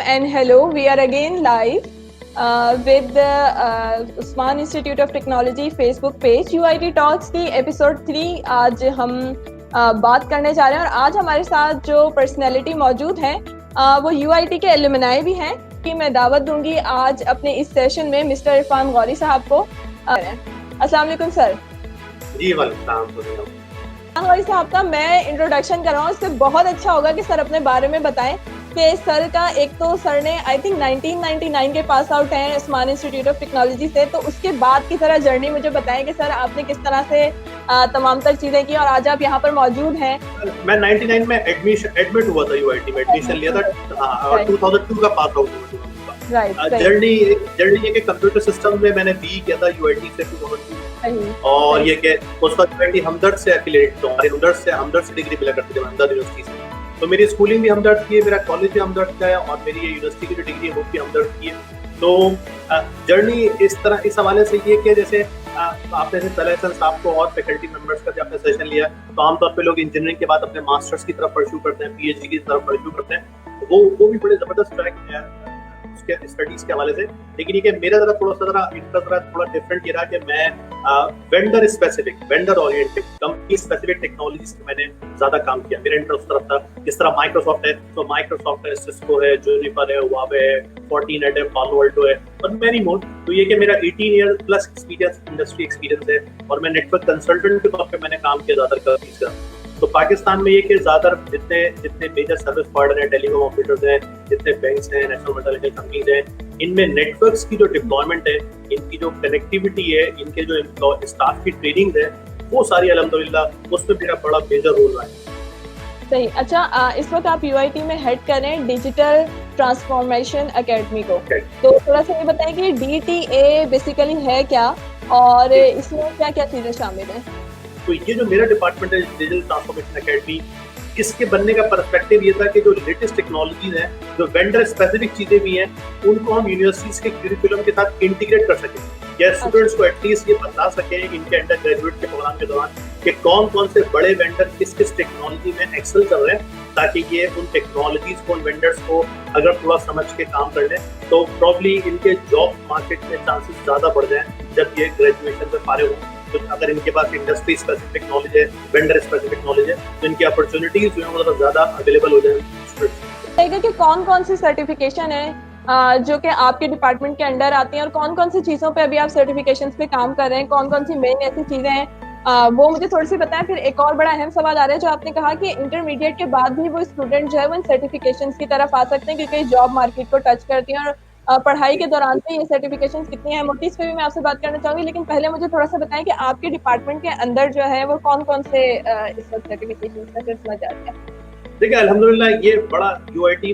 and hello. We are again live with the Usman Institute of Technology Facebook page. UIT Talks की episode 3 आज हम बात करने जा रहे हैं और आज हमारे साथ जो पर्सनैलिटी मौजूद हैं वो UIT के एलुमनाई भी हैं कि मैं दावत दूंगी आज अपने इस सेशन में मिस्टर इरफान गौरी साहब को। अस्सलाम वालेकुम सर। जी वालेकुम गौरी साहब का मैं इंट्रोडक्शन कर रहा हूँ, इससे बहुत अच्छा होगा कि सर अपने बारे में बताएं कि सर का एक तो सर ने आई थिंक 1999 के पास आउट हैं उस्मान इंस्टीट्यूट ऑफ टेक्नोलॉजी से, तो उसके बाद की तरह जर्नी मुझे बताएं कि सर आपने किस तरह से तमाम तर चीजें की और आज आप यहाँ पर मौजूद हैं। मैं 99 में एडमिट हुआ था यूआईटी में, एडमिशन लिया था और 2002 का पास आउट हुआ। जर्नी ये कि कंप्यूटर सिस्टम में मैंने बी किया था यूआईटी से 2002 और ये कि उसका यूआईटी हमदर्द से एफिलिएट, तो हमारे हमदर्द से डिग्री मिला करती थी हमदर्द यूनिवर्सिटी से। तो मेरी स्कूलिंग भी हमदर्द की है, मेरा कॉलेज भी हमदर्द का है और मेरी ये यूनिवर्सिटी की जो डिग्री है वो भी हमदर्द की है। तो जर्नी इस हवाले से ये कि जैसे आपने पहले साहब को और फैकल्टी मेंबर्स का जब आपने सेशन लिया तो आमतौर पे लोग इंजीनियरिंग के बाद अपने मास्टर्स की तरफ परस्यू करते हैं, पीएचडी की तरफ परस्यू करते हैं, वो भी बड़े जबरदस्त ट्रैक है उसके स्टडीज के हवाले से। लेकिन ये कि मेरा थोड़ा इंटरेस्ट थोड़ा डिफरेंट ये रहा कि मैं vendor specific, vendor oriented, company specific technologies पे मैंने ज्यादा काम किया। मेरा इंटरेस्ट तरफ था, जिस तरह माइक्रोसॉफ्ट है तो माइक्रोसॉफ्ट है, सिस्को है, जूनिपर है, हुआवे है, फोर्टिनेट है, पालो अल्टो है और मेनी मोर। तो ये कि मेरा 18 year plus experience, industry experience है और मैं नेटवर्क कंसल्टेंट के तौर पे मैंने काम किया ज्यादातर कंपनीज का। तो पाकिस्तान में ये कि ज्यादातर जितने मेजर सर्विस प्रोवाइडर हैं, टेलीकॉम ऑपरेटर्स हैं, जितने बैंक्स हैं, नेशनल मेट्रोलॉजिकल कंपनीज हैं, इनमें नेटवर्क्स की जो डिप्लॉयमेंट है, इनकी जो कनेक्टिविटी है, इनके जो स्टाफ की ट्रेनिंग है, वो सारी अल्हम्दुलिल्लाह उसमें मेरा बड़ा मेजर रोल रहा है। सही। अच्छा, इस वक्त आप यूआईटी में हेड कर रहे हैं डिजिटल ट्रांसफॉर्मेशन एकेडमी को, तो थोड़ा सा ये बताएं कि डीटीए बेसिकली है क्या और इसमें क्या क्या चीजें शामिल हैं। तो ये जो मेरा डिपार्टमेंट है डिजिटल ट्रांसफॉर्मेशन एकेडमी, इसके बनने का पर्सपेक्टिव ये था कि जो लेटेस्ट टेक्नोलॉजीज हैं, जो वेंडर स्पेसिफिक चीजें भी हैं, उनको हम यूनिवर्सिटीज के करिकुलम के साथ इंटीग्रेट कर सकें या स्टूडेंट्स को एटलीस्ट ये बता सकें इनके अंडर ग्रेजुएट के प्रोग्राम के दौरान कि कौन कौन से बड़े वेंडर किस किस टेक्नोलॉजी में एक्सेल कर रहे हैं, ताकि ये उन टेक्नोलॉजीज को, उन वेंडर्स को अगर थोड़ा समझ के काम कर लें तो प्रॉब्ली इनके जॉब मार्केट में चांसेस ज्यादा बढ़ जाएं जब ये ग्रेजुएशन में फारिग हों। तो अगर इनके पास इंडस्ट्री स्पेसिफिक नॉलेज है, वेंडर स्पेसिफिक नॉलेज है, तो इनकी अपॉर्चुनिटीज जो है वो ज्यादा अवेलेबल हो जाए। कि कौन कौन सी सर्टिफिकेशन है जो कि आपके डिपार्टमेंट के अंडर आती हैं और कौन कौन सी चीजों पे अभी आप सर्टिफिकेशंस पे काम कर रहे हैं, कौन कौन सी मेन ऐसी चीजें हैं, वो मुझे थोड़ी सी बताएं। फिर एक और बड़ा अहम सवाल आ रहा है जो आपने कहा कि इंटरमीडिएट के बाद भी वो स्टूडेंट जो है वो इन सर्टिफिकेशंस की तरफ आ सकते हैं क्योंकि जॉब मार्केट को टच करती हैं और पढ़ाई के दौरान पे ये सर्टिफिकेशंस कितनी है, मोटिव पे भी मैं आपसे बात करना चाहूंगी। लेकिन पहले मुझे थोड़ा सा बताएं कि आपके डिपार्टमेंट के अंदर जो है वो कौन कौन से इस वक्त सर्टिफिकेशंस का सिलसिला जारी है। देखिए अल्हम्दुलिल्लाह ये बड़ा यूआईटी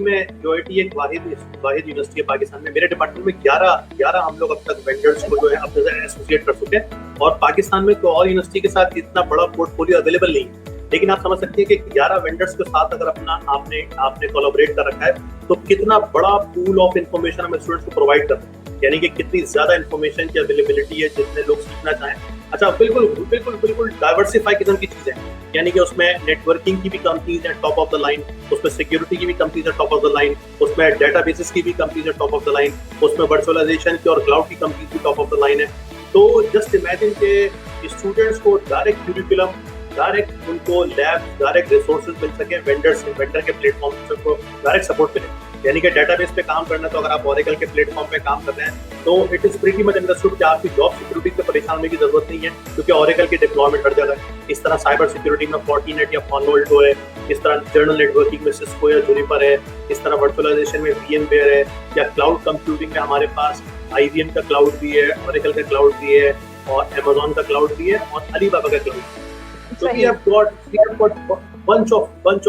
एक वाहिद यूनिवर्सिटी है पाकिस्तान में। मेरे डिपार्टमेंट में 11 हम लोग अब तक वेंडर्स को जो है अपने साथ एसोसिएट कर चुके हैं और पाकिस्तान में तो और यूनिवर्सिटी के साथ इतना बड़ा पोर्टफोलियो अवेलेबल नहीं है। लेकिन आप समझ सकते हैं कि 11 वेंडर्स के साथ अगर आपने कोलैबोरेट कर रखा है तो कितना बड़ा पूल ऑफ इन्फॉर्मेशन हम स्टूडेंट्स को प्रोवाइड करते हैं, यानी कि कितनी ज्यादा इन्फॉर्मेशन की अवेलेबिलिटी है जितने लोग सीखना चाहें। अच्छा, बिल्कुल डाइवर्सिफाई किस्म की चीजें हैं, यानी कि उसमें नेटवर्किंग की भी कंपनीज हैं टॉप ऑफ द लाइन, उसमें सिक्योरिटी की भी कंपनीज हैं टॉप ऑफ द लाइन, उसमें डेटाबेसेस की भी कंपनीज हैं टॉप ऑफ द लाइन, उसमें वर्चुअलाइजेशन की और क्लाउड की कंपनीज भी टॉप ऑफ द लाइन है। तो जस्ट इमेजिन के स्टूडेंट्स को डायरेक्ट क्यूरिकुलम, डायरेक्ट उनको लैब, डायरेक्ट रिसोर्सेज मिल सके, वेंडर के प्लेटफॉर्म को डायरेक्ट सपोर्ट मिले। यानी कि डेटाबेस पे काम करना, तो अगर आप ओरेकल के प्लेटफॉर्म पे काम कर रहे हैं तो it is pretty much understood कि आपकी जॉब सिक्योरिटी से परेशान होने की जरूरत नहीं है क्योंकि ओरेकल की डिप्लॉयमेंट हर जगह है। इस तरह साइबर सिक्योरिटी में फोर्टिनेट या पालो अल्टो है, इस तरह जर्नल नेटवर्किंग में सिस्को या जूनिपर है, इस तरह वर्चुअलाइजेशन में VMware है, या क्लाउड कंप्यूटिंग में हमारे पास IBM का क्लाउड भी है, ओरेकल का क्लाउड भी है और Amazon का क्लाउड भी है और अलीबाबा का क्लाउड भी है। So we have got bunch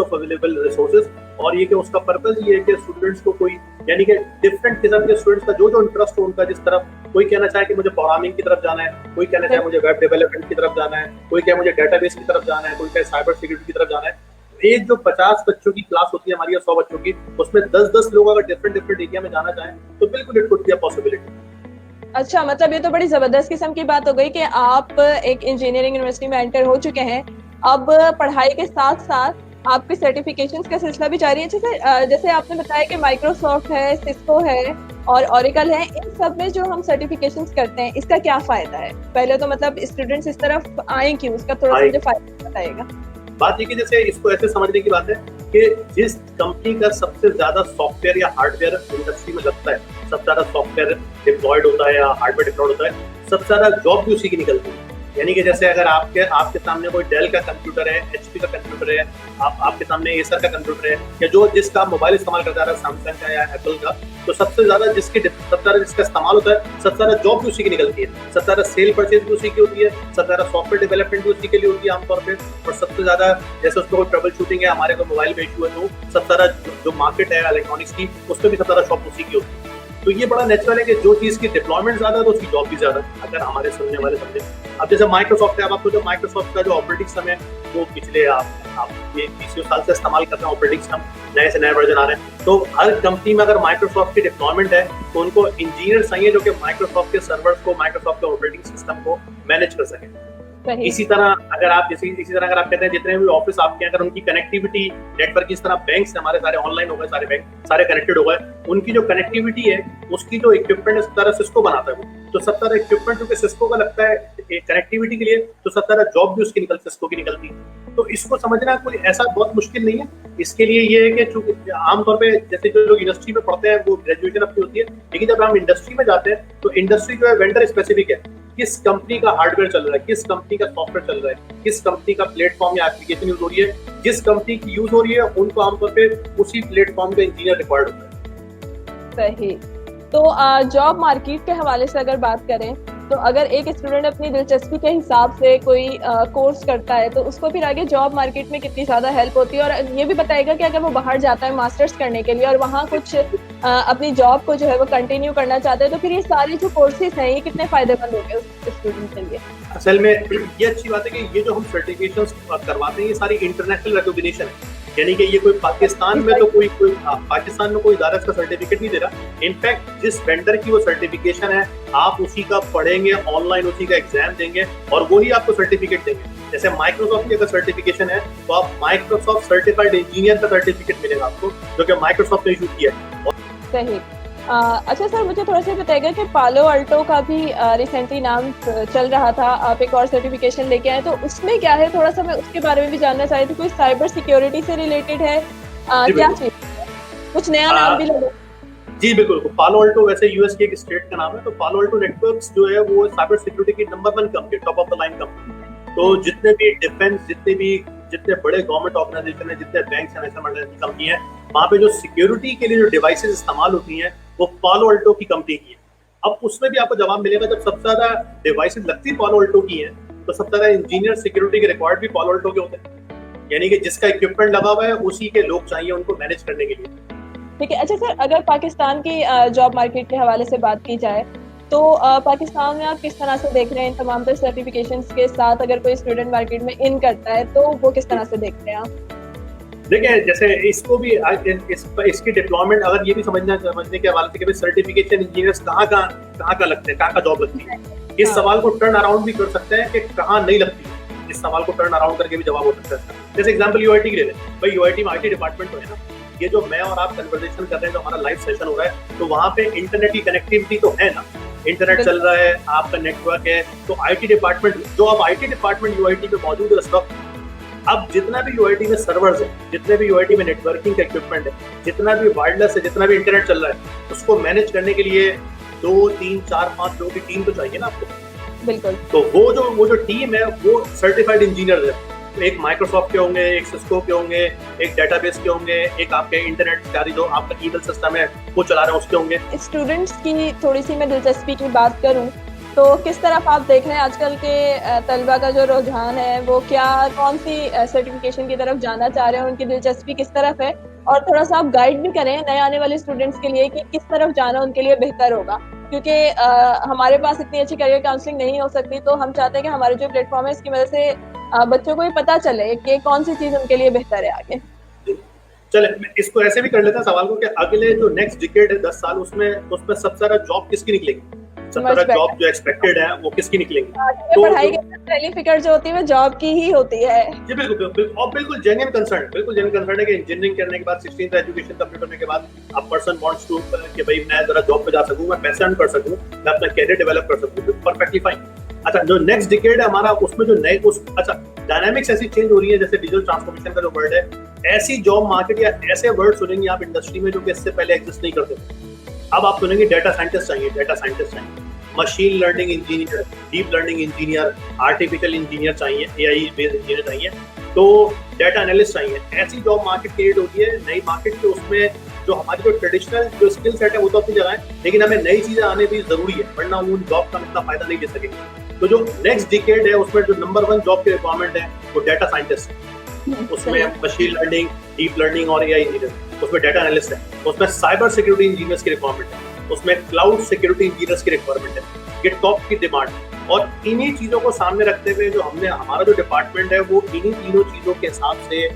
of available resources और ये कि उसका पर्पस ये है कि स्टूडेंट्स को कोई, यानी कि डिफरेंट किस्म के स्टूडेंट्स का जो इंटरेस्ट हो उनका, जिस तरफ कोई कहना चाहे कि मुझे प्रोग्रामिंग की तरफ जाना है, कोई कहना चाहे मुझे वेब डेवलपमेंट की तरफ जाना है, कोई कहे मुझे डेटाबेस की तरफ जाना है, कोई कहे साइबर सिक्योरिटी की तरफ जाना है। एक जो 50 बच्चों की क्लास होती है हमारी या 100 बच्चों की, उसमें 10 लोग अगर डिफरेंट एरिया में जाना चाहें तो बिल्कुल it could be a possibility. अच्छा, मतलब ये तो बड़ी जबरदस्त किस्म की बात हो गई कि आप एक इंजीनियरिंग यूनिवर्सिटी में एंटर हो चुके हैं, अब पढ़ाई के साथ साथ आपके सर्टिफिकेशंस का सिलसिला भी जारी है। जैसे आपने बताया कि माइक्रोसॉफ्ट है, सिस्को है और ओरेकल है, इन सब में जो हम सर्टिफिकेशंस करते हैं इसका क्या फायदा है? पहले तो मतलब स्टूडेंट्स इस तरफ आए क्यों, उसका थोड़ा सा मुझे फायदा बताइएगा। बात ये कि जैसे इसको ऐसे समझने की बात है कि जिस कंपनी का सबसे ज्यादा सॉफ्टवेयर या हार्डवेयर इंडस्ट्री में लगता है, सबसे ज्यादा सॉफ्टवेयर डिप्लॉयड होता है या हार्डवेयर डिप्लॉयड होता है, सबसे ज्यादा जॉब भी उसी की निकलती है। यानी कि जैसे अगर आपके सामने कोई डेल का कंप्यूटर है, एचपी का कंप्यूटर है, आपके सामने एसर का कंप्यूटर है, या जिसका मोबाइल इस्तेमाल करता है सैमसंग का या एप्पल का, तो सबसे ज्यादा जिसका इस्तेमाल होता है, सबसे ज्यादा जॉब भी उसी की निकलती है, सबसे ज्यादा सेल परचेज भी उसी की होती है, सबसे ज्यादा सॉफ्टवेयर डेवलपमेंट भी उसी के लिए होती है आमतौर पर। और सबसे ज्यादा जैसे उसको कोई ट्रबल शूटिंग है, हमारे को मोबाइल में इशू है, तो सबसे ज्यादा जो मार्केट है इलेक्ट्रॉनिक्स की, उसमें भी सबसे ज्यादा शॉप उसी की होती है। तो ये बड़ा नेचुरल है कि जो चीज की डिप्लॉयमेंट ज्यादा है तो उसकी जॉब भी ज्यादा, अगर हमारे सुनने वाले समझे। अब जैसे माइक्रोसॉफ्ट है, अब आपको जो माइक्रोसॉफ्ट का जो ऑपरेटिंग सिस्टम है वो पिछले आप ये 20 साल से इस्तेमाल कर रहे हैं ऑपरेटिंग सिस्टम, नए से नए वर्जन आ रहे हैं। तो हर कंपनी में अगर माइक्रोसॉफ्ट की डिप्लॉयमेंट है तो उनको इंजीनियर चाहिए जो कि माइक्रोसॉफ्ट के सर्वर्स को, माइक्रोसॉफ्ट के ऑपरेटिंग सिस्टम को मैनेज कर सके। इसी तरह अगर आप कहते हैं जितने भी ऑफिस आपके अगर उनकी कनेक्टिविटी नेटवर्क, इस तरह बैंक से हमारे सारे ऑनलाइन हो गए, सारे बैंक सारे कनेक्टेड हो गए, उनकी जो कनेक्टिविटी है उसकी जो इक्विपमेंट इस तरह सिस्को बनाता है, वो तो सब तरह इक्विपमेंट जो सिस्को का लगता है कनेक्टिविटी के लिए, तो सब तरह जॉब भी उसकी सिस्को की निकलती है। तो इसको समझना कोई ऐसा बहुत मुश्किल नहीं है। इसके लिए ये है कि चूंकि आमतौर पे जैसे जो लोग इंडस्ट्री में पढ़ते हैं वो ग्रेजुएशन अपनी होती है, लेकिन जब हम इंडस्ट्री में जाते हैं तो इंडस्ट्री जो है वेंडर स्पेसिफिक है, किस कंपनी का हार्डवेयर चल रहा है, किस कंपनी का सॉफ्टवेयर चल रहा है, किस कंपनी का प्लेटफॉर्म या एप्लीकेशन यूज हो रही है, जिस कंपनी की यूज हो रही है उनको आमतौर पे उसी प्लेटफॉर्म का इंजीनियर रिक्वायर्ड होता है। सही। तो जॉब मार्केट के हवाले से अगर बात करें तो अगर एक स्टूडेंट अपनी दिलचस्पी के हिसाब से कोई कोर्स करता है तो उसको फिर आगे जॉब मार्केट में कितनी ज़्यादा हेल्प होती है, और ये भी बताएगा कि अगर वो बाहर जाता है मास्टर्स करने के लिए और वहाँ कुछ अपनी जॉब को जो है वो कंटिन्यू करना चाहते हैं तो फिर ये सारे जो कोर्सेज हैं ये कितने फायदेमंद होंगे उस स्टूडेंट के लिए? असल में ये अच्छी बात है कि ये जो हम सर्टिफिकेशंस करवाते हैं ये सारी इंटरनेशनल रिकॉग्निशन है, यानी कि ये कोई पाकिस्तान में तो कोई पाकिस्तान में कोई इदारा इसका सर्टिफिकेट नहीं दे रहा। इनफैक्ट जिस वेंडर की वो सर्टिफिकेशन है आप उसी का पढ़ेंगे, ऑनलाइन उसी का एग्जाम देंगे और वही आपको सर्टिफिकेट देंगे। जैसे माइक्रोसॉफ्ट की अगर सर्टिफिकेशन है तो आप माइक्रोसॉफ्ट सर्टिफाइड इंजीनियर का सर्टिफिकेट मिलेगा आपको, जो कि माइक्रोसॉफ्ट ने इशू किया है। सही। अच्छा सर, मुझे थोड़ा सा बताइएगा कि पालो अल्टो का भी रिसेंटली नाम चल रहा था, आप एक और सर्टिफिकेशन लेके आए, तो उसमें क्या है, थोड़ा सा मैं उसके बारे में भी जानना चाह रही थी। कोई साइबर सिक्योरिटी से रिलेटेड है क्या चीज, कुछ नया नाम भी लगा? जी बिल्कुल, तो पालो अल्टो वैसे यूएस की एक स्टेट का नाम है, तो पालो अल्टो नेटवर्क्स जो है वो साइबर सिक्योरिटी की number 1 company, top of the line company. तो जितने भी डिफेंस, जितने बड़े गवर्नमेंट ऑर्गेनाइजेशन है, जितने बैंक है, ऐसे कंपनी है, वहाँ पे जो सिक्योरिटी के लिए जो डिवाइसेस इस्तेमाल होती हैं वो पालो अल्टो की कंपनी की है। अब उसमें भी आपको जवाब मिलेगा, जब सबसे ज्यादा डिवाइसेस लगती पालो अल्टो की है तो सबसे ज्यादा इंजीनियर सिक्योरिटी के रिक्वायर्ड भी पालो अल्टो के होते हैं, यानी कि जिसका इक्विपमेंट लगा हुआ है उसी के लोग चाहिए उनको मैनेज करने के लिए। ठीक है। अच्छा सर, अगर पाकिस्तान की जॉब मार्केट के हवाले से बात की जाए तो पाकिस्तान में आप किस तरह से देख रहे हैं इन तमाम सर्टिफिकेशंस के साथ, अगर कोई स्टूडेंट मार्केट में इन करता है तो वो किस तरह से देखते हैं आप? देखिए, जैसे इसको भी इसकी डिप्लॉयमेंट अगर ये भी समझने के हवाले से सर्टिफिकेशन इंजीनियर्स कहाँ लगते हैं, कहाँ जॉब लगती है, इस सवाल को टर्न अराउंड भी कर सकते हैं कि कहाँ नहीं लगती है। इस सवाल को टर्न अराउंड करके भी जवाब हो सकता है। जैसे एग्जाम्पल यूआईटी ले लें, भाई यूआईटी में आईटी डिपार्टमेंट तो है ना, ये जो मैं और आप कन्वर्सेशन कर रहे हैं, जो हमारा लाइव सेशन हो रहा है, तो वहाँ पे इंटरनेट की कनेक्टिविटी तो है ना, इंटरनेट चल रहा है, आपका नेटवर्क है, तो आईटी डिपार्टमेंट जो अब आईटी डिपार्टमेंट यूआईटी में मौजूद है इस वक्त, अब जितना भी यूआईटी में सर्वर्स है, जितने भी यूआईटी में नेटवर्किंग का इक्विपमेंट है, जितना भी वायरलेस है, जितना भी इंटरनेट चल रहा है, उसको मैनेज करने के लिए 2, 3, 4, 5 लोगों की टीम तो चाहिए ना आपको। बिल्कुल। तो वो जो टीम है वो सर्टिफाइड इंजीनियर है। एक माइक्रोसॉफ्ट के होंगे, एक सिस्को के होंगे, एक डेटाबेस के होंगे, एक आपके इंटरनेट का जो आपका ईमेल सिस्टम है वो चला रहे हैं उसके होंगे। स्टूडेंट्स की थोड़ी सी मैं दिलचस्पी की बात करूं तो किस तरफ आप देख रहे हैं आजकल के तलबा का जो रुझान है, वो कौन सी सर्टिफिकेशन की तरफ जाना चाह रहे हैं, उनकी दिलचस्पी किस तरफ है, और थोड़ा सा आप गाइड भी करें नए आने वाले स्टूडेंट्स के लिए कि किस तरफ जाना उनके लिए बेहतर होगा, क्योंकि हमारे पास इतनी अच्छी करियर काउंसलिंग नहीं हो सकती, तो हम चाहते हैं कि हमारे जो प्लेटफॉर्म है इसकी वजह से बच्चों को ये पता चले कि कौन सी चीज उनके लिए बेहतर है आगे। चले, इसको ऐसे भी कर लेते हैं सवाल को कि अगले जो नेक्स्ट डिकेड है 10 साल, उसमें सबसे ज्यादा जॉब किसकी निकलेगी, सबसे ज्यादा जॉब जो एक्सपेक्टेड है वो किसकी निकलेगी। तो पढ़ाई पहली फिक्र जो होती है वो जॉब की ही होती है। जी बिल्कुल, और बिल्कुल जेन्युइन कंसर्न है कि इंजीनियरिंग करने के बाद 16th एजुकेशन कंप्लीट करने के बाद अ पर्सन वांट्स टू कि भाई मैं जरा जॉब पे जा सकूं, मैं पैसे अर्न कर सकूं, मैं अपना कैरियर डेवलप कर सकूं, परफेक्टली फाइन। अच्छा, जो नेक्स्ट डिकेड है हमारा, उसमें जो नए अच्छा डायनामिक्स ऐसी चेंज हो रही है, जैसे डिजिटल ट्रांसफॉर्मेशन का जो वर्ड है, ऐसी जॉब मार्केट या ऐसे वर्ड सुनेंगे आप इंडस्ट्री में जो कि इससे पहले एग्जिस्ट नहीं करते थे। अब आप सुनेंगे डेटा साइंटिस्ट चाहिए, machine learning engineer, deep learning engineer, artificial engineer चाहिए, एआई बेस्ड इंजीनियर चाहिए, तो डेटा एनालिस्ट चाहिए। ऐसी जॉब मार्केट क्रिएट होती है, नई मार्केट के उसमें जो हमारी जो ट्रेडिशनल जो स्किल सेट है वो तो अपनी जगह है, लेकिन हमें नई चीजें आने भी जरूरी है, वरना उन जॉब का इतना फायदा नहीं ले सकेंगे। तो जो नेक्स्ट डिकेड है उसमें जो नंबर 1 जॉब की रिक्वायरमेंट है वो डेटा साइंटिस्ट है, उसमें मशीन लर्निंग, डीप लर्निंग और एआई इंजीनियर, उसमें डेटा एनालिस्ट है, उसमें साइबर सिक्योरिटी इंजीनियर्स की रिक्वायरमेंट है, उसमें क्लाउड सिक्योरिटी इंजीनियर्स की रिक्वायरमेंट है। ये टॉप की डिमांड है, और इन्हीं चीजों को सामने रखते हुए जो हमारा जो डिपार्टमेंट है वो इन्हीं तीनों चीजों के हिसाब से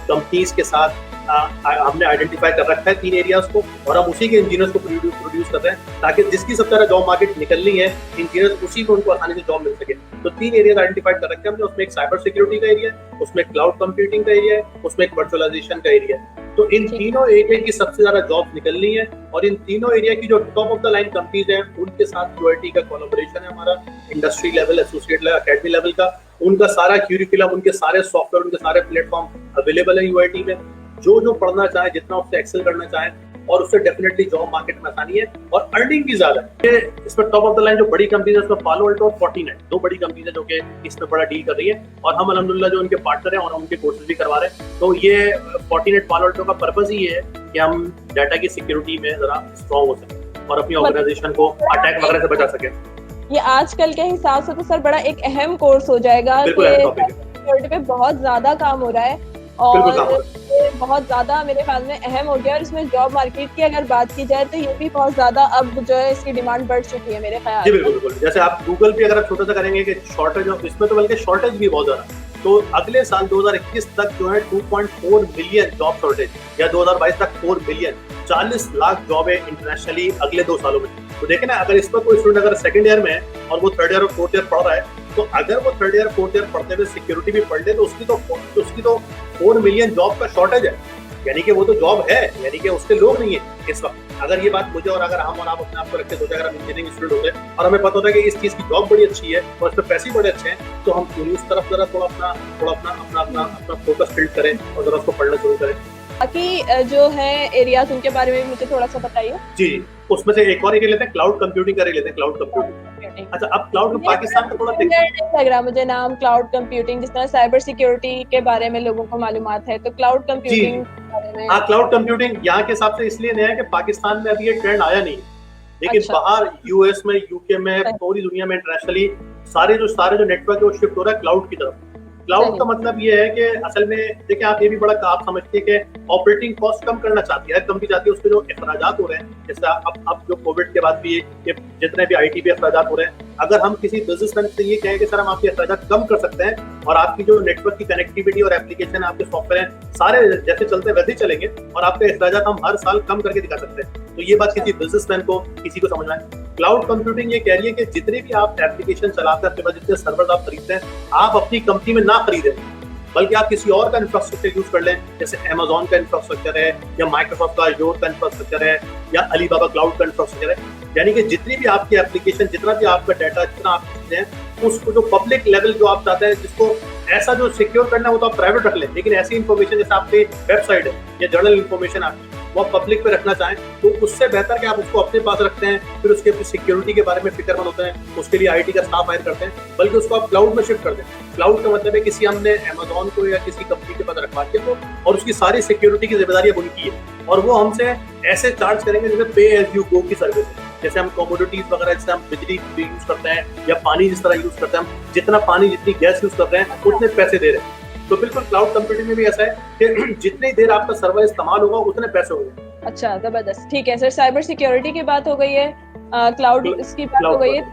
कंपनीज के साथ हमने आइडेंटिफाई कर रखा है 3 एरियाज को, और हम उसी के इंजीनियर्स को प्रोड्यूस कर रहे हैं, ताकि जिसकी सबसे ज्यादा जॉब मार्केट निकलनी है इंजीनियर्स उसी को उनको आसानी से जॉब मिल सके। तो 3 एरियाज आइडेंटिफाइड कर रखे हैं हमने, उसमें एक साइबर सिक्योरिटी का एरिया है, उसमें क्लाउड कंप्यूटिंग का एरिया है, उसमें एक वर्चुअलाइजेशन का एरिया है। तो इन तीनों एरिया की सबसे ज्यादा जॉब निकलनी है, और इन तीनों एरिया की जो top of the line companies हैं उनके साथ यूआईटी का कोलैबोरेशन है हमारा, industry level, associate level, academy level का। उनका सारा क्यूरिकुलम, उनके सारे सॉफ्टवेयर, उनके सारे प्लेटफॉर्म अवेलेबल है यूआईटी में। जो पढ़ना चाहे, जितना उससे एक्सेल करना चाहे, और उससे डेफिनेटली जॉब मार्केट में आसानी है, और अर्निंग भी ज्यादा है। इसमें टॉप ऑफ द लाइन जो बड़ी कंपनीज है उसमें पालो अल्टो और फोर्टिनेट, 2 बड़ी कंपनीज है जो कि इसमें बड़ा डील कर रही है, और हम अल्हम्दुलिल्लाह जो उनके पार्टनर हैं और हम उनके कोर्सेज भी करवा रहे हैं। तो ये फोर्टिनेट पालो अल्टो का पर्पस ही है कि हम डाटा की सिक्योरिटी में जरा स्ट्रॉन्ग हो सके और अपनी ऑर्गेनाइजेशन को अटैक वगैरह से बचा सके। ये आजकल के हिसाब से तो सर बड़ा एक अहम कोर्स हो जाएगा, सिक्योरिटी पे बहुत ज्यादा काम हो रहा है, और बहुत ज्यादा मेरे ख्याल में अहम हो गया। और इसमें जॉब मार्केट की अगर बात की जाए तो ये भी बहुत ज्यादा अब जो है इसकी डिमांड बढ़ चुकी है मेरे ख्याल में। बिल्कुल, जैसे आप गूगल पे अगर आप छोटा सा करेंगे कि शॉर्टेज ऑफ, इसमें तो बल्कि शॉर्टेज भी बहुत ज्यादा, तो अगले साल 2021 तक जो है 2.4 मिलियन जॉब शॉर्टेज, या 2022 तक 4 मिलियन, 40 लाख जॉब है इंटरनेशनली अगले 2 सालों में। तो देखें ना, अगर इस पर कोई स्टूडेंट अगर सेकंड ईयर में है और वो 3rd ईयर और 4th ईयर पढ़ रहा है, तो अगर वो 3rd ईयर 4th ईयर पढ़ते हुए सिक्योरिटी भी पढ़ ले तो उसकी तो 4 मिलियन जॉब का शॉर्टेज है, यानी कि वो तो जॉब है, यानी कि उसके लोग नहीं है इस वक्त। अगर ये बात मुझे और अगर हम और आप अपने आप को रख के सोचे, अगर हम इंजीनियरिंग स्टूडेंट होते हैं और हमें पता होता है कि इस चीज की जॉब बड़ी अच्छी है और इस पर पैसे बड़े अच्छे हैं, तो हम पूरी उस तरफ जरा थोड़ा अपना फोकस बिल्ड करें और जरा उसको पढ़ना शुरू करें। बाकी जो है एरियाज उनके बारे में मुझे थोड़ा सा बताइए। जी, उसमें से एक और एक लेते हैं, क्लाउड कंप्यूटिंग का लेते हैं, क्लाउड कंप्यूटिंग। अच्छा, अब क्लाउड पाकिस्तान का थोड़ा लग रहा मुझे नाम क्लाउड कंप्यूटिंग, जिस तरह साइबर सिक्योरिटी के बारे में लोगों को मालूमात है, तो क्लाउड कंप्यूटिंग हाँ, क्लाउड कंप्यूटिंग यहाँ के हिसाब से इसलिए नया है कि पाकिस्तान में अभी ये ट्रेंड आया नहीं, लेकिन बाहर यूएस में, यूके में, पूरी दुनिया में इंटरनेशनली सारे जो नेटवर्क है वो शिफ्ट हो रहा है क्लाउड की तरफ। क्लाउड का मतलब ये है कि असल में देखिए, आप ये भी बड़ा आप समझते हैं कि ऑपरेटिंग कॉस्ट कम करना चाहती है हर कंपनी, चाहती है उसके जो अखराजात हो रहे हैं, जैसे अब जो कोविड के बाद भी ये जितने भी आईटी पे अखराजात हो रहे हैं, अगर हम किसी बिजनेसमैन से ये कहें कि सर हम आपके अखराजात कम कर सकते हैं और आपकी जो नेटवर्क की कनेक्टिविटी और एप्लीकेशन आपके सॉफ्टवेयर हैं सारे जैसे चलते वैसे ही चलेंगे और आपके अखराजात हम हर साल कम करके दिखा सकते हैं, तो ये बात किसी बिजनेसमैन को, किसी को समझना है। क्लाउड कंप्यूटिंग ये कह रही है कि जितने भी आप एप्लीकेशन चलाते हैं, आपके पास जितने सर्वर आप खरीदते हैं, आप अपनी कंपनी में ना खरीदें, बल्कि आप किसी और का इंफ्रास्ट्रक्चर यूज कर लें, जैसे अमेज़न का इंफ्रास्ट्रक्चर है, या माइक्रोसॉफ्ट का अज़ूर का इंफ्रास्ट्रक्चर है, या अलीबाबा क्लाउड का इंफ्रास्ट्रक्चर है। यानी कि जितनी भी आपकी एप्लीकेशन, जितना भी आपका डाटा, जितना आप चीजें हैं, उसको जो पब्लिक लेवल जो आप चाहते हैं, जिसको ऐसा जो सिक्योर करना है वो तो आप प्राइवेट रख लें, लेकिन ऐसी इन्फॉर्मेशन जैसे आपकी वेबसाइट है या जर्नल इन्फॉर्मेशन आपकी वो आप पब्लिक पे रखना चाहें, तो उससे बेहतर कि आप उसको अपने पास रखते हैं, फिर उसके सिक्योरिटी के बारे में फिक्रमंद होते हैं, उसके लिए आईटी का स्टाफ हायर करते हैं, बल्कि उसको आप क्लाउड में शिफ्ट कर दें। क्लाउड का मतलब है किसी हमने अमेज़न को या किसी कंपनी के पास रखवा के तो, और उसकी सारी सिक्योरिटी की जिम्मेदारी अब उनकी है, और वो हमसे ऐसे चार्ज करेंगे जैसे पे एज यू गो की सर्विस है। जैसे हम कमोडिटीज वगैरह, जैसे हम बिजली यूज करते हैं या पानी जिस तरह यूज करते हैं, हम जितना पानी, जितनी गैस यूज करते हैं उतने पैसे दे रहे हैं। तो बिल्कुल क्लाउड कंप्यूटिंग में भी ऐसा है कि जितनी देर आपका सर्वर इस्तेमाल होगा उतने पैसे होंगे। अच्छा, जबरदस्त, ठीक है सर। साइबर सिक्योरिटी की बात हो गई है, क्लाउड की बात हो गई है,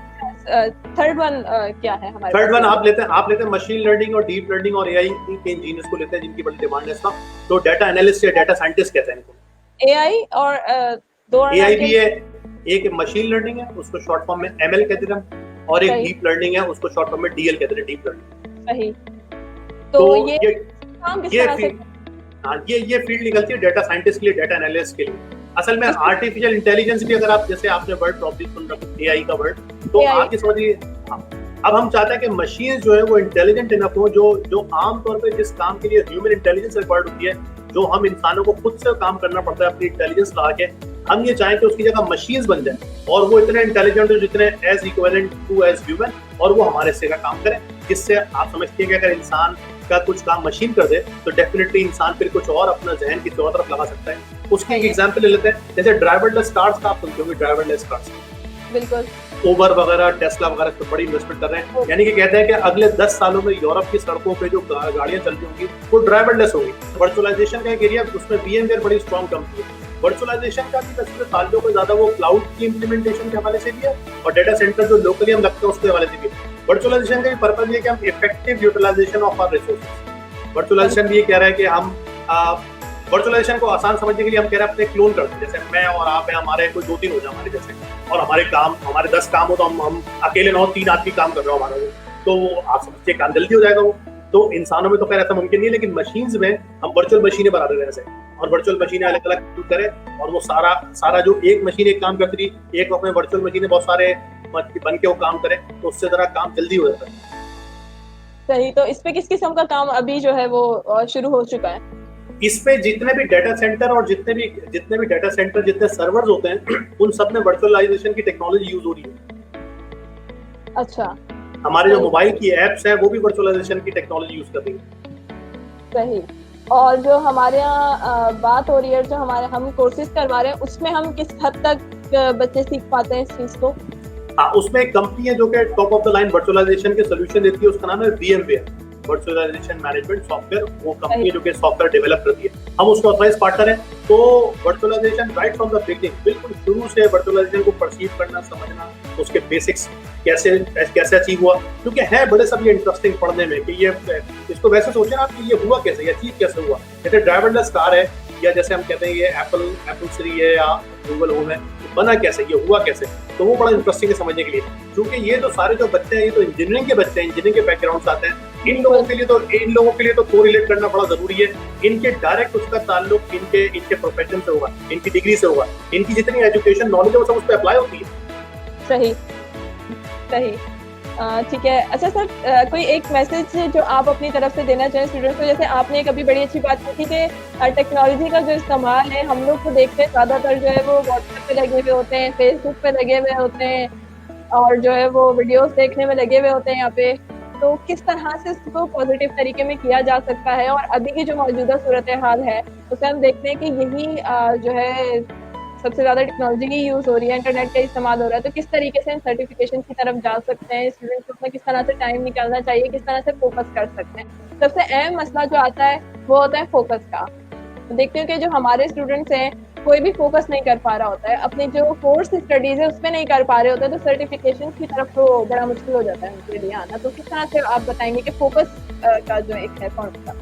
थर्ड वन क्या है हमारे? थर्ड वन आप लेते हैं मशीन लर्निंग और डीप लर्निंग और एआई के इंजीनियर्स को लेते हैं, जिनकी बड़ी डिमांड है इसका। तो डाटा एनालिस्ट या डाटा साइंटिस्ट कहते हैं इनको। एआई और दो एआई भी है, एक मशीन लर्निंग है, उसको शॉर्ट फॉर्म में एमएल कहते हैं हम, और एक डीप लर्निंग है, उसको शॉर्ट फॉर्म में डीएल कहते हैं, डीप लर्निंग। सही। तो ये काम किस तरह से? हाँ, ये फील्ड निकलती है डेटा साइंटिस्ट के लिए, डेटा एनालिस्ट के लिए। असल में आर्टिफिशियल इंटेलिजेंस भी, अगर आप जैसे आपने वर्ड प्रॉब्लम सुन रखा एआई का वर्ड, तो आप ये समझिए, अब हम चाहते हैं कि मशीन जो है वो इंटेलिजेंट इनफ हो, जो आमतौर पे जिस काम के लिए ह्यूमन इंटेलिजेंस रिक्वायर्ड होती है, जो हम इंसानों को खुद से काम करना पड़ता है अपनी इंटेलिजेंस लगा के, हम ये चाहें कि उसकी जगह मशीन्स बन जाए और वो इतने इंटेलिजेंट हो जितने as equivalent to as human, और वो हमारे से का काम करें, जिससे आप समझते हैं कि अगर इंसान का कुछ काम मशीन कर दे तो डेफिनेटली इंसान फिर कुछ और अपना जहन किसी और तरफ लगा सकता है। उसकी एक एग्जांपल ले लेते हैं, जैसे ड्राइवरलेस कार्स का आप सुनते होंगे, ड्राइवरलेस कार्स, बिल्कुल, उबर वगैरह, टेस्ला वगैरह तो बड़ी इन्वेस्टमेंट कर रहे हैं, यानी कि कहते हैं कि अगले 10 सालों में यूरोप की सड़कों पे जो गाड़ियां चलती होंगी वो ड्राइवरलेस होंगी। वर्चुअलाइजेशन का एक एरिया, उसमें VMware बड़ी स्ट्रॉन्ग कंपनी है। वर्चुअलाइजेशन का भी वैसे ताल्लुक को ज्यादा वो क्लाउड की इंप्लीमेंटेशन के हवाले से भी है और डेटा सेंटर जो लोकली हम लगते हैं उसके हवाले से भी है। वर्चुअलाइजेशन का भी पर्पज ये कि हम effective utilisation of our resources. Virtualisation भी ये कह रहा है कि हम वर्चुअलाइजेशन को आसान समझने के लिए हम कह रहे हैं अपने क्लोन करते हैं, जैसे मैं और आप है, हमारे कोई 2-3 हो जाए हमारे जैसे, और हमारे 10 काम हो तो हम अकेले 9-3 आदमी काम कर रहे हो हमारा, तो आप समझते काम जल्दी हो जाएगा वो। तो इंसानों में तो खैर ऐसा मुमकिन नहीं है, लेकिन मशीन्स में हम वर्चुअल मशीनें बना रहे हैं ऐसे, और वर्चुअल मशीनें अलग अलग करें, और वो सारा जो एक मशीन एक काम करती थी, एक वक्त में वर्चुअल मशीनें बहुत सारे बन के वो काम करें, तो उससे जरा काम जल्दी हो जाता है। सही। तो इस पे किस किस्म का काम अभी जो है वो शुरू हो चुका है? इस पे जितने भी डेटा सेंटर और जितने भी डेटा सेंटर, जितने सर्वर्स होते हैं, उन सब में वर्चुअलाइजेशन की टेक्नोलॉजी यूज हो रही है। अच्छा। हमारे जो मोबाइल की एप्स है वो भी वर्चुअलाइजेशन की टेक्नोलॉजी यूज कर रही है। सही। और जो हमारे यहाँ बात हो रही है, जो हम कोर्सेज करवा रहे हैं, उसमें हम किस हद तक बच्चे सीख पाते हैं इस चीज को? हाँ, उसमें एक कंपनी है जो कि top of the line virtualisation के सोल्यूशन देती है, उसका नाम है VMware, वर्चुअलाइजेशन मैनेजमेंट सॉफ्टवेयर। वो कंपनी जो कि सॉफ्टवेयर डेवलप करती है, हम उसका ऑथराइज पार्टनर है। तो virtualisation right from the beginning, बिल्कुल शुरू से वर्चुअलाइजेशन को परसीव करना, समझना, उसके बेसिक्स कैसे अचीव हुआ, क्योंकि है बड़े सब ये इंटरेस्टिंग पढ़ने में कि ये इसको वैसे सोचे ना कि ये हुआ कैसे, ये अचीव कैसे हुआ। जैसे ड्राइवरलेस कार है, या जैसे हम कहते हैं ये एप्पल सीरी है या गूगल होम है, तो बना कैसे, ये हुआ कैसे, तो वो बड़ा इंटरेस्टिंग है समझने के लिए। क्योंकि ये जो सारे जो बच्चे हैं, ये तो इंजीनियरिंग के बच्चे हैं, इंजीनियरिंग के बैकग्राउंड से आते हैं। इन लोगों के लिए तो कोरिलेट करना बड़ा जरूरी है। इनके डायरेक्ट उसका ताल्लुक इनके प्रोफेशन से होगा, इनकी डिग्री से होगा, इनकी जितनी एजुकेशन नॉलेज है वो सब उस पर अप्लाई होती है। सही। ठीक है। अच्छा सर, कोई एक मैसेज जो आप अपनी तरफ से देना चाहें स्टूडेंट्स को? जैसे आपने एक अभी बड़ी अच्छी बात की थी कि टेक्नोलॉजी का जो इस्तेमाल है, हम लोग तो देखते हैं ज़्यादातर जो है वो व्हाट्सएप पे लगे हुए होते हैं, फेसबुक पे लगे हुए होते हैं, और जो है वो वीडियोस देखने में लगे हुए होते हैं यहाँ पे। तो किस तरह से इसको पॉजिटिव तरीके में किया जा सकता है? और अभी की जो मौजूदा सूरत हाल है उसे हम देखते हैं कि यही जो है सबसे ज्यादा टेक्नोलॉजी की यूज हो रही है, इंटरनेट का इस्तेमाल हो रहा है। तो किस तरीके से हम सर्टिफिकेशन की तरफ जा सकते हैं, स्टूडेंट्स को किस तरह से टाइम निकालना चाहिए, किस तरह से फोकस कर सकते हैं? सबसे अहम मसला जो आता है वो होता है फोकस का। तो देखते हैं कि जो हमारे स्टूडेंट्स हैं, कोई भी फोकस नहीं कर पा रहा होता है, अपनी जो कोर्स स्टडीज है उसमें नहीं कर पा रहे होते, तो सर्टिफिकेशन की तरफ तो बड़ा मुश्किल हो जाता है उनके लिए आना। तो किस तरह से आप बताएंगे कि फोकस का जो एक है कौन सा?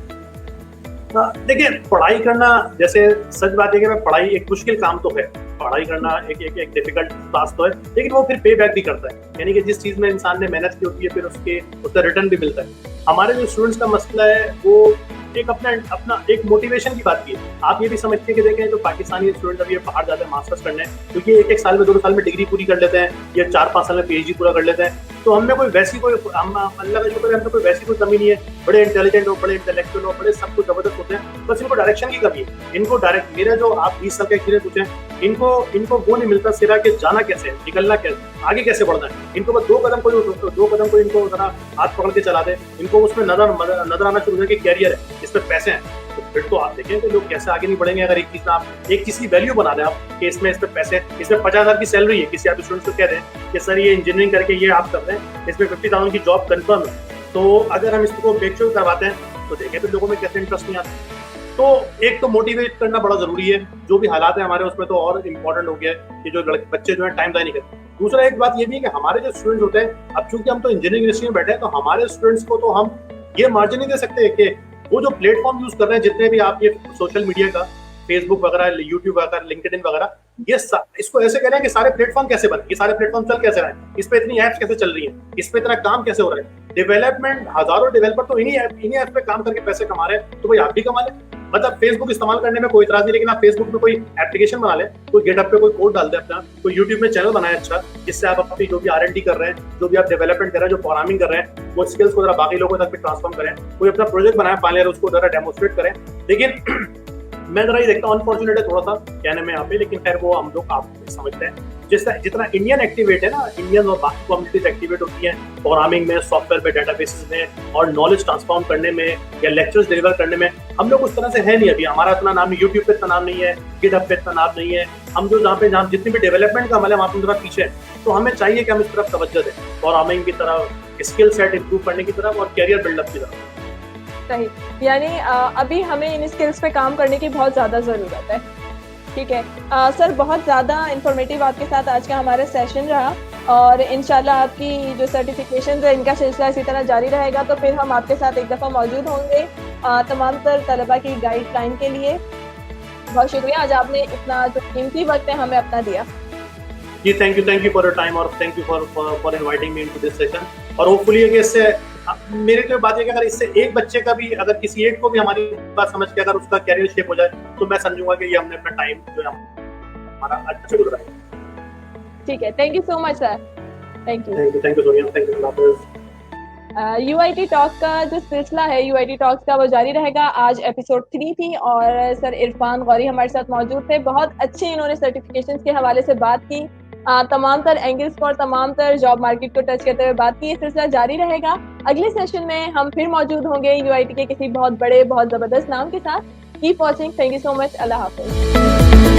देखिए, पढ़ाई करना, जैसे सच बात है कि पढ़ाई एक मुश्किल काम तो है, पढ़ाई करना एक डिफिकल्ट टास्क तो है, लेकिन वो फिर पे बैक भी करता है। यानी कि जिस चीज में इंसान ने मेहनत की होती है फिर उसका रिटर्न भी मिलता है। हमारे जो स्टूडेंट्स का मसला है वो एक अपना एक मोटिवेशन की बात की है। आप ये भी समझते हैं कि देखें, जो पाकिस्तानी स्टूडेंट अभी बाहर जाते हैं मास्टर्स करने, क्योंकि एक साल में 2 साल में डिग्री पूरी कर लेते हैं, या 4-5 साल में PhD पूरा कर लेते हैं, तो हमें कोई वैसी कोई अल्लाह का शुक्र है, हमें कोई वैसी कोई कमी नहीं है। बड़े इंटेलिजेंट हो, बड़े इंटेलेक्चुअल हो, बड़े सब कुछ जबरदस्त होते हैं, बस इनको डायरेक्शन की कमी है। इनको डायरेक्ट, मेरे जो आप 20 साल का एक्सपीरियंस पूछें, इनको वो नहीं मिलता सिरा कि जाना कैसे, निकलना कैसे, आगे कैसे बढ़ना है। इनको बस 2 कदम कोई इनको जरा हाथ पकड़ के चला दे, इनको उसमें नजर आना शुरू हो कि कैरियर है, इस पर पैसे हैं, तो फिर तो आप देखें कि लोग कैसे आगे नहीं बढ़ेंगे। अगर एक चीज की वैल्यू बना दें आप कि इसमें इस पर पैसे, इसमें 50,000 की सैलरी है, किसी आप स्टूडेंट को कह दें कि सर ये इंजीनियरिंग करके ये आप कर रहे हैं, इसमें 50,000 की जॉब कंफर्म है, तो अगर हम इसको बेचो करवाते हैं तो देखें फिर लोगों में कैसे इंटरेस्ट नहीं आता। तो एक तो मोटिवेट करना बड़ा जरूरी है, जो भी हालात है हमारे उसमें तो और इम्पोर्टेंट हो गया है कि जो बच्चे जो है टाइम ज़ाया नहीं करते। दूसरा एक बात ये भी है कि हमारे जो स्टूडेंट्स होते हैं, अब चूंकि हम तो इंजीनियरिंग यूनिवर्सिटी में बैठे हैं, तो हमारे स्टूडेंट्स को तो हम ये मार्जिन नहीं दे सकते कि वो जो प्लेटफॉर्म यूज कर रहे हैं, जितने भी आप ये सोशल मीडिया का, फेसबुक वगैरह, यूट्यूब वगैरह, लिंक्डइन वगैरह, इसको ऐसे कह रहे हैं कि सारे प्लेटफॉर्म कैसे बने, ये सारे प्लेटफॉर्म चल कैसे रहे हैं, इस पे इतनी एप्स कैसे चल रही हैं, इस पे इतना काम कैसे हो रहा है। डेवलपमेंट, हजारों डेवलपर तो इन्हीं ऐप पे काम करके पैसे कमा रहे हैं, तो भाई आप भी कमा लें। मतलब फेसबुक इस्तेमाल करने में कोई इतराज नहीं, लेकिन आप फेसबुक में कोई एप्लीकेशन बना लें, कोई गिटहब पे कोई कोड डाल दे अपना, कोई यूट्यूब में चैनल बनाए अच्छा, जिससे आप अपनी जो भी R&D कर रहे हैं, जो भी आप डेवलपमेंट कर रहे हैं, जो प्रोग्रामिंग कर रहे हैं, वो स्किल्स को जरा बाकी लोगों तक भी ट्रांसफॉर्म करें। कोई अपना प्रोजेक्ट बनाए फाइनल, उसको जरा डेमोस्ट्रेट करें। लेकिन मैं जरा ये देखता हूँ, अनफॉर्चुनेट है थोड़ा सा कहने में यहाँ पे, लेकिन खैर वो हम लोग आप समझते हैं। जितना इंडियन एक्टिवेट है ना, इंडियन और बाकी कम्युनिटीज एक्टिवेट होती हैं प्रोग्रामिंग में, सॉफ्टवेयर पे, डेटाबेसेस में, और नॉलेज ट्रांसफॉर्म करने में या लेक्चर्स डिलीवर करने में, हम लोग उस तरह से है नहीं अभी। हमारा इतना नाम नहीं, यूट्यूब पे इतना नाम नहीं है, गिटहब पे इतना नाम नहीं है। हम जो जहाँ जितनी भी डेवलपमेंट का अमल है, वहाँ पे थोड़ा पीछे है। तो हमें चाहिए कि हम इस तरफ तवज्जो दें, प्रोग्रामिंग की तरफ, स्किल सेट इंप्रूव करने की तरफ और कैरियर बिल्डअप की तरफ। सही, यानी अभी हमें इन स्किल्स पे काम करने की बहुत ज़्यादा ज़रूरत है। ठीक है सर, बहुत ज़्यादा इंफॉर्मेटिव आपके साथ आज का हमारा सेशन रहा, और इंशाल्लाह आपकी जो सर्टिफिकेशन है इनका सिलसिला इसी तरह जारी रहेगा। तो फिर हम आपके साथ एक दफ़ा मौजूद होंगे तमाम तर तलबा की गाइडलाइन के लिए। बहुत शुक्रिया, आज आपने इतना जो कीमती वक्त है हमें अपना दिया। जी thank you for your time, और thank you for inviting me into this session. और होपफुली कि इससे मेरे तो बात है कि अगर इससे एक बच्चे का भी, अगर किसी एक को भी हमारी बात समझ के अगर उसका कैरियर शेप हो जाए, तो मैं समझूंगा कि ये हमने अपना टाइम जो है हमारा अच्छा गुजरा है। ठीक है, thank you so much sir. Thank you Sonia, thank you. UIT talk का जो सिलसिला है, UIT टॉक्स का, वो जारी रहेगा। आज एपिसोड 3 थी और सर इरफान गौरी हमारे साथ मौजूद थे। बहुत अच्छे इन्होंने सर्टिफिकेशंस के हवाले से बात की, तमाम तर एंगल्स को और तमाम तर जॉब मार्केट को टच करते हुए बात की। ये सिलसिला जारी रहेगा। अगले सेशन में हम फिर मौजूद होंगे UIT के किसी बहुत बड़े, बहुत जबरदस्त नाम के साथ। Keep watching, thank you so much, Allah Hafiz.